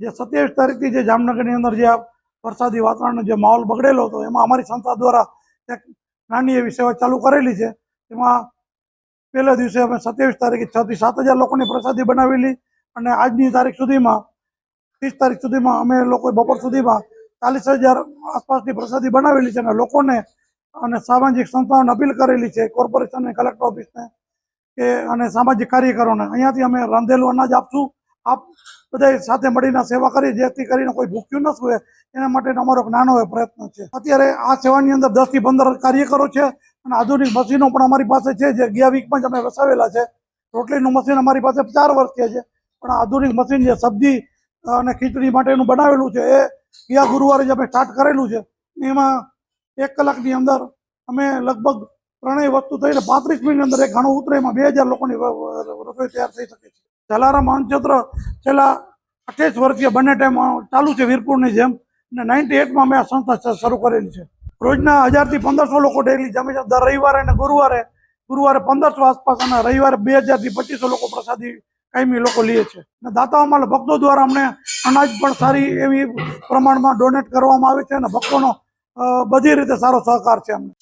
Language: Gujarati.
જે 27 તારીખથી જે જામનગરની અંદર જે વરસાદી વાતાવરણનો જે માહોલ બગડેલો હતો, એમાં અમારી સંસ્થા દ્વારા એક નાની એવી સેવા ચાલુ કરેલી છે. એમાં પહેલા દિવસે અમે 27 તારીખે 6 થી 7,000 લોકોની પ્રસાદી બનાવેલી અને આજની તારીખ સુધીમાં 30 તારીખ સુધીમાં અમે લોકોએ બપોર સુધીમાં 40,000 આસપાસની પ્રસાદી બનાવેલી છે. અને લોકોને અને સામાજિક સંસ્થાઓને અપીલ કરેલી છે, કોર્પોરેશન અને કલેક્ટર ઓફિસને કે અને સામાજિક કાર્યકરોને અહીંયાથી અમે રાંધેલું અનાજ આપશું. આપ બધા સાથે મળીને સેવા કરી જેથી કરીને કોઈ ભૂખ્યું ન સૂવે એના માટેનો અમારો એક નાનો એવો પ્રયત્ન છે. અત્યારે આ સેવાની અંદર 10 થી 15 કાર્યકરો છે અને આધુનિક મશીનો પણ અમારી પાસે છે, જે ગયા વીકમાં જ અમે વસાવેલા છે. રોટલીનું મશીન અમારી પાસે 4 વર્ષથી છે, પણ આધુનિક મશીન જે સબ્જી અને ખીચડી માટેનું બનાવેલું છે એ ગયા ગુરુવારે જ અમે સ્ટાર્ટ કરેલું છે. એમાં 1 કલાકની અંદર અમે લગભગ ત્રણેય વસ્તુ થઈને 35 મિનિટની અંદર એક ઘાણું ઉતરે, એમાં 2000 લોકોની રસોઈ તૈયાર થઈ શકે છે. જલારામ અન્નક્ષેત્ર છેલ્લા 28 વર્ષથી બંને ટાઈમ ચાલુ છે વીરપુરની જેમ, અને 98માં મેં આ સંસ્થા શરૂ કરેલી છે. રોજના 1000 થી 1500 લોકો ડેલી જમે છે. દર રવિવારે અને ગુરુવારે 1500 આસપાસ અને રવિવારે 2000 થી 2500 લોકો પ્રસાદી કાયમી લોકો લે છે. અને દાતાઓમાં ભક્તો દ્વારા અમને અનાજ પણ સારી એવી પ્રમાણમાં ડોનેટ કરવામાં આવે છે અને ભક્તોનો બધી રીતે સારો સહકાર છે અમને.